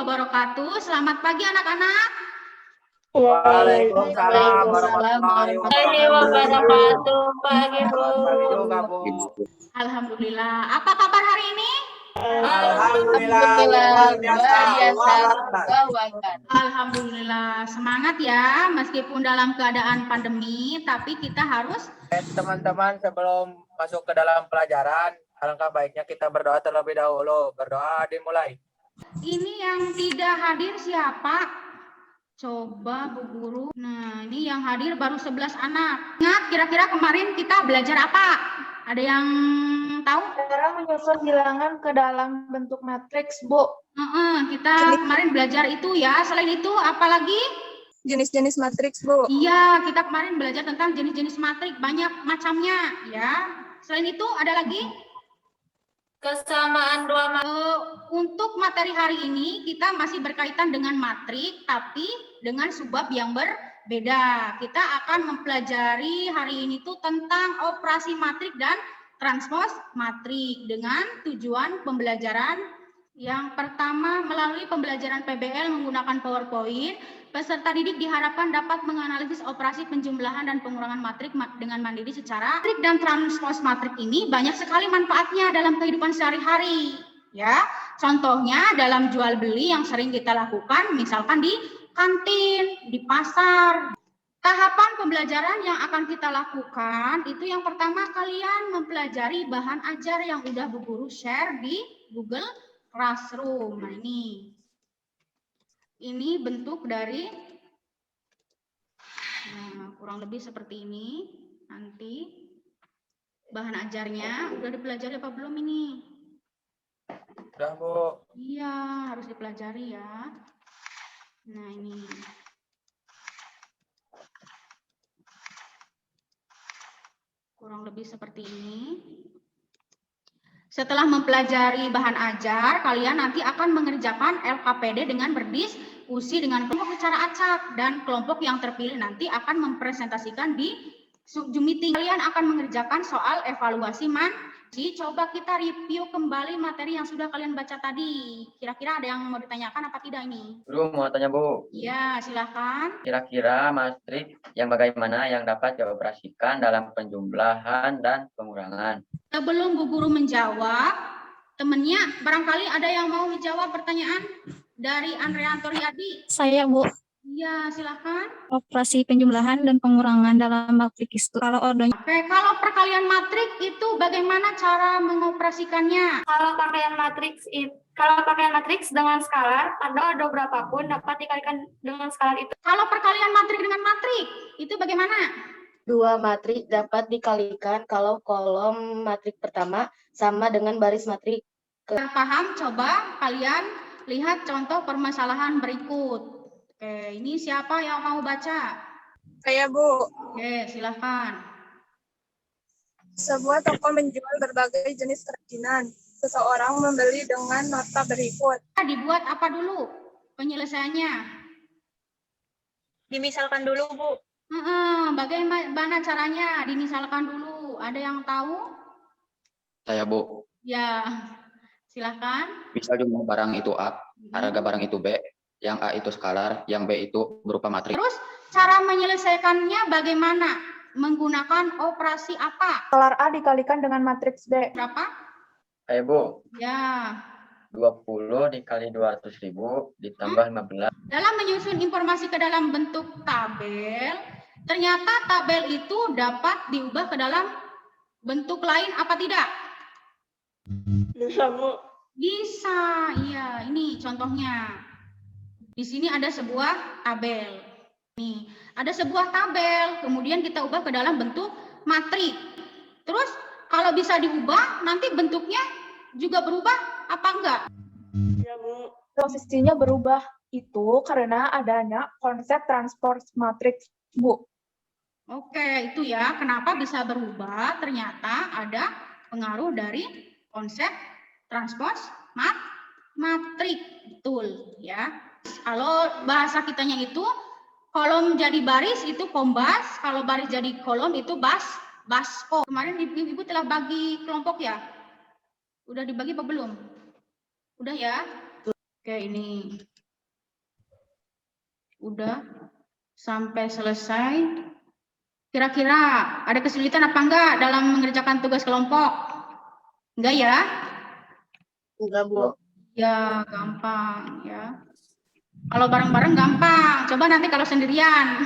wabarakatuh. Selamat pagi anak-anak. Waalaikumsalam warahmatullahi wabarakatuh. Pagi Bu. Pagi juga Bu. Alhamdulillah. Apa kabar hari ini? Alhamdulillah luar biasa. Alhamdulillah. Semangat ya, meskipun dalam keadaan pandemi, tapi kita harus. Teman-teman, sebelum masuk ke dalam pelajaran, alangkah baiknya kita berdoa terlebih dahulu. Berdoa dimulai. Ini yang tidak hadir siapa? Coba Bu Guru. Nah, ini yang hadir baru 11 anak. Ingat, kira-kira kemarin kita belajar apa? Ada yang tahu? Cara menyusun bilangan ke dalam bentuk matriks, Bu. Kita kemarin belajar itu ya. Selain itu, apa lagi? Jenis-jenis matriks, Bu. Iya, kita kemarin belajar tentang jenis-jenis matriks. Banyak macamnya, ya. Selain itu, ada lagi? Kesamaan dua Untuk materi hari ini, kita masih berkaitan dengan matrik, tapi dengan subbab yang berbeda. Kita akan mempelajari hari ini tuh tentang operasi matrik dan transpos matrik dengan tujuan pembelajaran yang pertama melalui pembelajaran PBL menggunakan PowerPoint. Peserta didik diharapkan dapat menganalisis operasi penjumlahan dan pengurangan matrik dengan mandiri secara matrik dan transpos matrik ini banyak sekali manfaatnya dalam kehidupan sehari-hari. Ya, contohnya dalam jual beli yang sering kita lakukan, misalkan di kantin, di pasar. Tahapan pembelajaran yang akan kita lakukan itu yang pertama kalian mempelajari bahan ajar yang udah Bu Guru share di Google Classroom. Nah, ini bentuk dari kurang lebih seperti ini. Nanti bahan ajarnya udah dipelajari apa belum ini? Udah Bu. Iya, harus dipelajari ya. Nah, ini. Kurang lebih seperti ini. Setelah mempelajari bahan ajar, kalian nanti akan mengerjakan LKPD dengan berdiskusi dengan kelompok secara acak, dan kelompok yang terpilih nanti akan mempresentasikan di Zoom meeting. Kalian akan mengerjakan soal evaluasi mandiri. Coba kita review kembali materi yang sudah kalian baca tadi. Kira-kira ada yang mau ditanyakan apa tidak ini? Guru mau tanya Bu. Ya, silakan. Kira-kira matrik yang bagaimana yang dapat dioperasikan dalam penjumlahan dan pengurangan? Sebelum Bu Guru menjawab, temennya barangkali ada yang mau menjawab pertanyaan dari Andreanto Riyadi. Saya, Bu. Iya, silakan. Operasi penjumlahan dan pengurangan dalam matriks itu. Kalau ordonya. Oke, kalau perkalian matrik itu bagaimana cara mengoperasikannya? Kalau pakaian matriks dengan skalar, ada ordo berapapun dapat dikalikan dengan skalar itu. Kalau perkalian matrik dengan matrik, itu bagaimana? Dua matrik dapat dikalikan kalau kolom matrik pertama sama dengan baris matrik. Paham? Coba kalian lihat contoh permasalahan berikut. Oke, ini siapa yang mau baca? Saya, Bu. Oke, silakan. Sebuah toko menjual berbagai jenis kerajinan. Seseorang membeli dengan nota berikut. Dibuat apa dulu penyelesaiannya? Dimisalkan dulu, Bu. Bagaimana caranya? Dimisalkan dulu. Ada yang tahu? Saya, Bu. Ya, silakan. Misal jumlah barang itu A, harga barang itu B, yang A itu skalar, yang B itu berupa matrik. Terus cara menyelesaikannya bagaimana? Menggunakan operasi apa? Skalar A dikalikan dengan matriks B. Berapa? Ayo Bu. Ya. 20 dikali 200.000 ditambah 15. Dalam menyusun informasi ke dalam bentuk tabel, ternyata tabel itu dapat diubah ke dalam bentuk lain apa tidak? Bisa, Bu. Bisa, iya. Ini contohnya. Di sini ada sebuah tabel. Nih, ada sebuah tabel, kemudian kita ubah ke dalam bentuk matrik. Terus kalau bisa diubah, nanti bentuknya juga berubah apa enggak? Ya, Bu. Posisinya berubah itu karena adanya konsep transpos matriks, Bu. Oke, itu ya. Kenapa bisa berubah? Ternyata ada pengaruh dari konsep transpos matrik. Betul, ya. Kalau bahasa kitanya itu kolom jadi baris itu kombas, kalau baris jadi kolom itu basko. Kemarin ibu telah bagi kelompok ya? Udah dibagi apa belum? Udah ya? Oke, ini udah sampai selesai. Kira-kira ada kesulitan apa enggak dalam mengerjakan tugas kelompok? Enggak ya? Enggak, Bu. Ya, gampang ya. Kalau bareng-bareng gampang. Coba nanti kalau sendirian.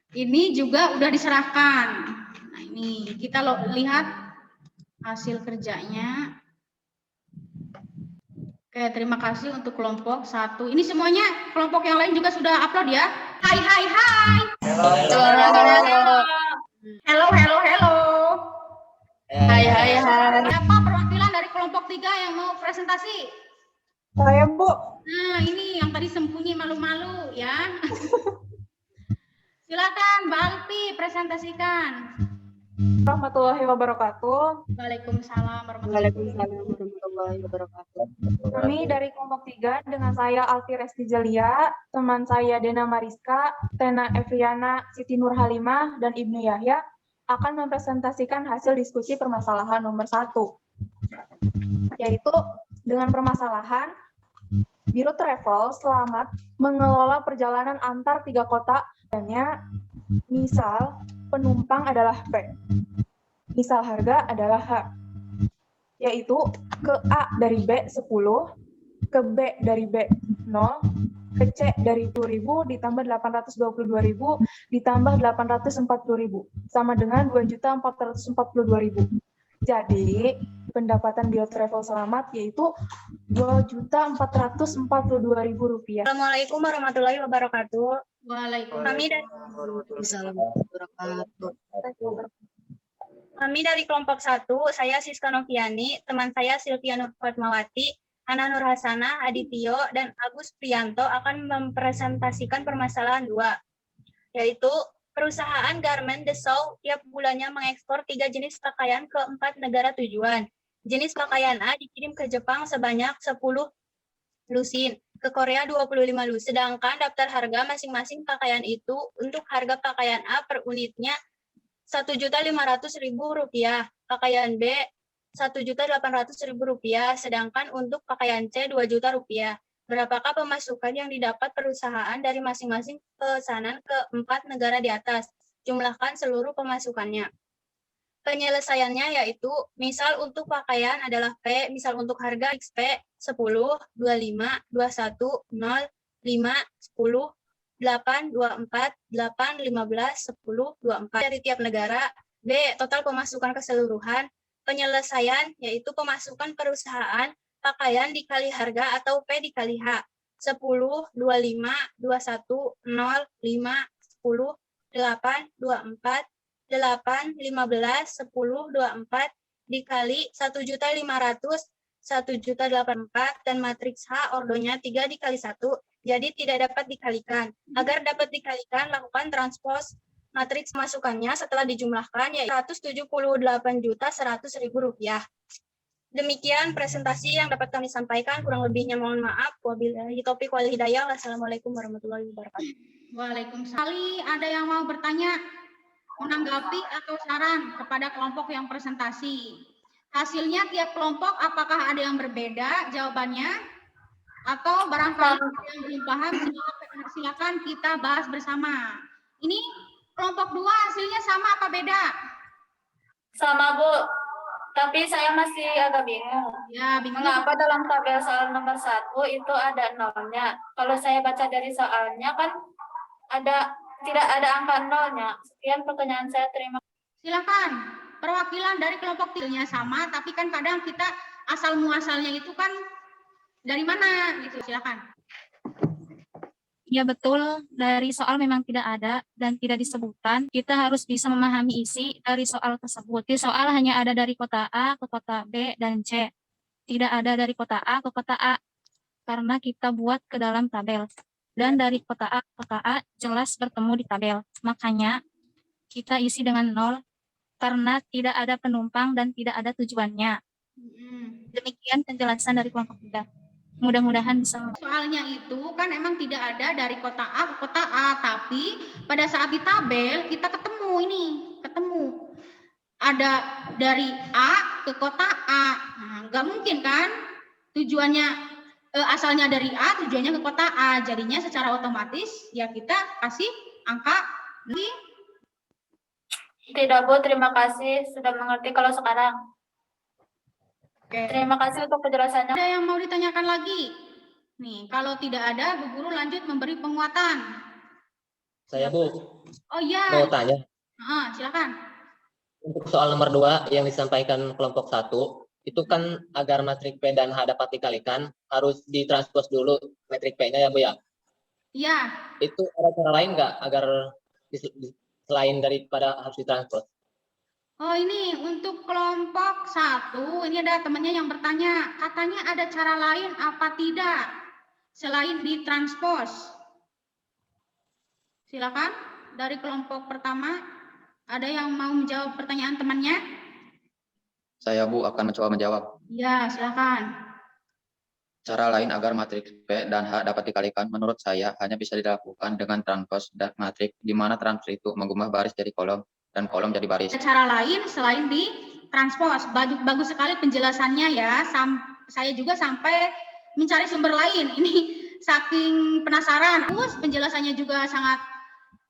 Ini juga udah diserahkan. Nah, ini kita lihat hasil kerjanya. Oke, terima kasih untuk kelompok 1. Ini semuanya kelompok yang lain juga sudah upload ya. Hai, hai, hai. Hello, hello, hello. Hai, hai, hai. Siapa perwakilan dari kelompok 3 yang mau presentasi? Saya, Bu. Nah, ini yang tadi sembunyi malu-malu ya. Silakan Mbak Alfi presentasikan. Warahmatullahi wabarakatuh. Waalaikumsalam warahmatullahi Waalaikumsalam warahmatullahi wabarakatuh. Kami dari kelompok 3 dengan saya Alfi Resti Jalia, teman saya Dena Mariska, Tena Evriana, Siti Nur Halimah, dan Ibnu Yahya akan mempresentasikan hasil diskusi permasalahan nomor 1. Yaitu dengan permasalahan Biro Travel Selamat mengelola perjalanan antar 3 kota, misal penumpang adalah P, misal harga adalah H, yaitu ke A dari B 10, ke B dari B 0, ke C dari 10.000 ditambah 822.000 ditambah 840.000 sama dengan 2.442.000. Jadi pendapatan Biro Travel Selamat yaitu Rp2.442.000. Assalamualaikum warahmatullahi wabarakatuh. Waalaikumsalam. Kami dari kelompok 1, saya Siska Noviani, teman saya Silvia Nur Fatmawati, Hana Nur Hasanah, Adityo, dan Agus Priyanto akan mempresentasikan permasalahan 2, yaitu perusahaan Garment Dessau tiap bulannya mengekspor 3 jenis pakaian ke 4 negara tujuan. Jenis pakaian A dikirim ke Jepang sebanyak 10 lusin, ke Korea 25 lusin, sedangkan daftar harga masing-masing pakaian itu untuk harga pakaian A per unitnya Rp1.500.000, pakaian B Rp1.800.000, sedangkan untuk pakaian C Rp2.000.000. Berapakah pemasukan yang didapat perusahaan dari masing-masing pesanan ke 4 negara di atas? Jumlahkan seluruh pemasukannya. Penyelesaiannya yaitu, misal untuk pakaian adalah P, misal untuk harga XP 10, 25, 21, 0, 5, 10, 8, 24, 8, 15, 10, 24 dari tiap negara. B, total pemasukan keseluruhan. Penyelesaian yaitu pemasukan perusahaan pakaian dikali harga atau P dikali H. 10, 25, 21, 0, 5, 10, 8, 24, 8, 15, 10, 24 dikali 1.500, 1.084 dan matriks H ordonya 3 dikali 1, jadi tidak dapat dikalikan. Agar dapat dikalikan, lakukan transpose matriks masukannya setelah dijumlahkan, yaitu Rp178.100.000. Demikian presentasi yang dapat kami sampaikan, kurang lebihnya mohon maaf. Wabillahi taufiq wal hidayah. Wassalamualaikum warahmatullahi wabarakatuh. Waalaikumsalam. Ada yang mau bertanya, menanggapi atau saran kepada kelompok yang presentasi? Hasilnya tiap kelompok apakah ada yang berbeda jawabannya? Atau barangkali ada yang belum paham, silakan kita bahas bersama. Ini kelompok 2 hasilnya sama apa beda? Sama, Bu. Tapi saya masih agak bingung. Ya, bingung. Mengapa dalam tabel soal nomor 1 itu ada nolnya? Kalau saya baca dari soalnya kan tidak ada angka nolnya. Sekian pertanyaan saya, terima kasih. Silakan. Perwakilan dari kelompok tilnya sama, tapi kan kadang kita asal muasalnya itu kan dari mana gitu. Silakan. Ya betul, dari soal memang tidak ada dan tidak disebutkan. Kita harus bisa memahami isi dari soal tersebut. Di soal hanya ada dari kota A ke kota B dan C. Tidak ada dari kota A ke kota A, karena kita buat ke dalam tabel. Dan dari kota A ke kota A jelas bertemu di tabel. Makanya kita isi dengan 0, karena tidak ada penumpang dan tidak ada tujuannya. Demikian penjelasan dari kelompok 3. Mudah-mudahan bisa. Soalnya itu kan emang tidak ada dari kota A ke kota A, tapi pada saat di tabel kita ketemu ada dari A ke kota A. Nah, nggak mungkin kan tujuannya asalnya dari A, tujuannya ke kota A. Jadinya secara otomatis ya kita kasih angka di. Tidak, Bu. Terima kasih. Sudah mengerti kalau sekarang. Oke. Terima kasih untuk penjelasannya. Ada yang mau ditanyakan lagi? Nih, kalau tidak ada, Bu Guru lanjut memberi penguatan. Saya, Bu, Oh iya, mau tanya. silakan. Untuk soal nomor 2 yang disampaikan kelompok 1, itu kan agar matrik P dan H dapat dikalikan, harus ditranspos dulu matrik P-nya ya, Bu ya? Iya, Itu ada cara lain nggak agar selain daripada harus ditranspos? oh ini untuk kelompok 1, ini ada temannya yang bertanya, katanya ada cara lain apa tidak selain ditranspos? Silakan dari kelompok pertama, ada yang mau menjawab pertanyaan temannya? Saya, Bu, akan mencoba menjawab. Ya, silakan. Cara lain agar matriks P dan H dapat dikalikan menurut saya hanya bisa dilakukan dengan transpos dan matrik, di mana transpos itu mengubah baris jadi kolom dan kolom jadi baris. Ada cara lain selain ditranspos. Bagus sekali penjelasannya ya. Saya juga sampai mencari sumber lain. Ini saking penasaran. Terus penjelasannya juga sangat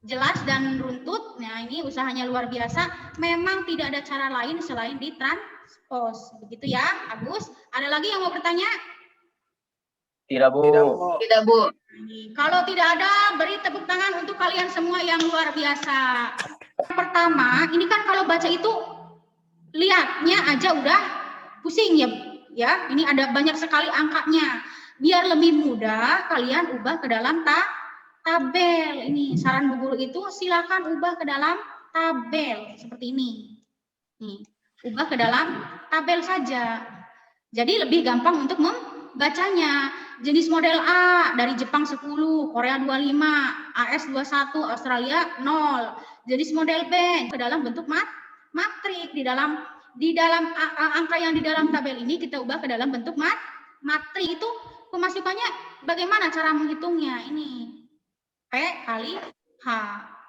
jelas dan runtut. Nah, ini usahanya luar biasa. Memang tidak ada cara lain selain ditranspos. Begitu ya, Agus. Ada lagi yang mau bertanya? Tidak, Bu. Tidak, Bu. Kalau tidak ada, beri tepuk tangan untuk kalian semua yang luar biasa. Yang pertama, ini kan kalau baca itu lihatnya aja udah pusing ya. Ya, ini ada banyak sekali angkanya. Biar lebih mudah, kalian ubah ke dalam tabel. Ini saran Bu Guru itu silakan ubah ke dalam tabel seperti ini. Nih, ubah ke dalam tabel saja. Jadi lebih gampang untuk membacanya. Jenis model A dari Jepang 10, Korea 25, AS 21, Australia 0. Jenis model B ke dalam bentuk matrik. Di dalam angka yang di dalam tabel ini kita ubah ke dalam bentuk matrik. Itu pemasukannya bagaimana cara menghitungnya? Ini P kali H.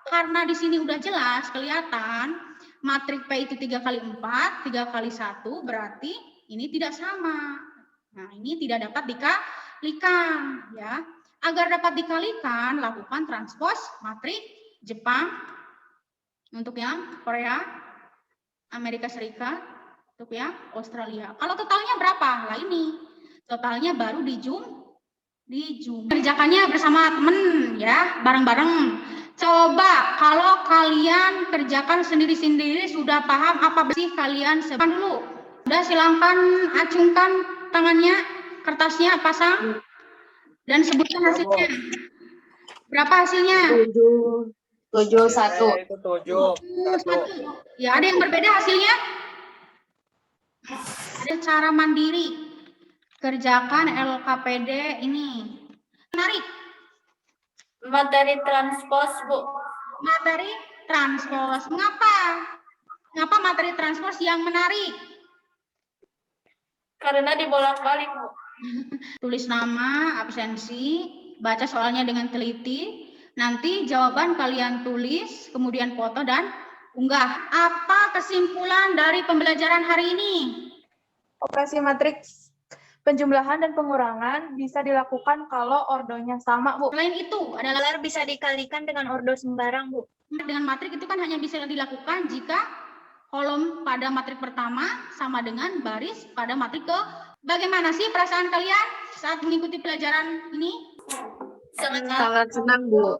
Karena di sini udah jelas kelihatan matrik P itu 3 kali 4, 3 kali 1 berarti ini tidak sama. Nah, ini tidak dapat dikalikan ya. Agar dapat dikalikan, lakukan transpos matrik Jepang untuk yang Korea, Amerika Serikat, untuk yang Australia. Kalau totalnya berapa? Lah ini. Totalnya baru dijum. Kerjakannya bersama temen ya, bareng-bareng. Coba kalau kalian kerjakan sendiri-sendiri sudah paham apa sih kalian sebutkan dulu. Udah silahkan acungkan tangannya, kertasnya pasang dan sebutkan hasilnya. Berapa hasilnya? 7, 1. Itu 7. 1. Ya, ada yang berbeda hasilnya? Ada cara mandiri. Kerjakan LKPD ini. Menarik. Materi transpos, Bu. Materi transpos. Mengapa? Mengapa materi transpos yang menarik? Karena dibolak-balik, Bu. Tulis nama, absensi, baca soalnya dengan teliti. Nanti jawaban kalian tulis, kemudian foto dan unggah. Apa kesimpulan dari pembelajaran hari ini? Operasi matriks penjumlahan dan pengurangan bisa dilakukan kalau ordonya sama, Bu. Selain itu, adalah Solar bisa dikalikan dengan ordo sembarang, Bu. dengan matrik itu kan hanya bisa dilakukan jika kolom pada matrik pertama sama dengan baris pada matrik ke. Bagaimana sih perasaan kalian saat mengikuti pelajaran ini? Sangat senang, Bu.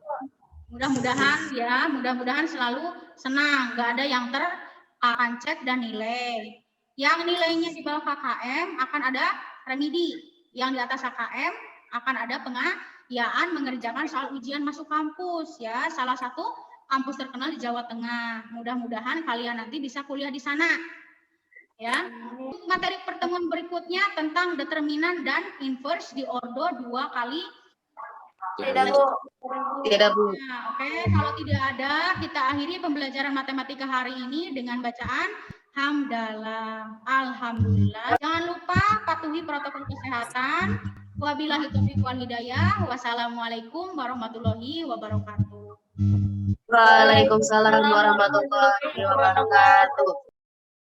Mudah-mudahan ya, mudah-mudahan selalu senang, nggak ada yang terpancet dan nilai. Yang nilainya di bawah KKM akan ada remedi, yang di atas KKM akan ada pengayaan mengerjakan soal ujian masuk kampus ya, salah satu kampus terkenal di Jawa Tengah. Mudah-mudahan kalian nanti bisa kuliah di sana. Ya. Materi pertemuan berikutnya tentang determinan dan inverse di ordo 2 kali. Tidak, Bu. Tidak, Bu. Nah, oke, kalau tidak ada, kita akhiri pembelajaran matematika hari ini dengan bacaan hamdalah, alhamdulillah. Jangan lupa patuhi protokol kesehatan. Wabillahi taufiq wal hidayah. Wassalamualaikum warahmatullahi wabarakatuh. Waalaikumsalam warahmatullahi wabarakatuh.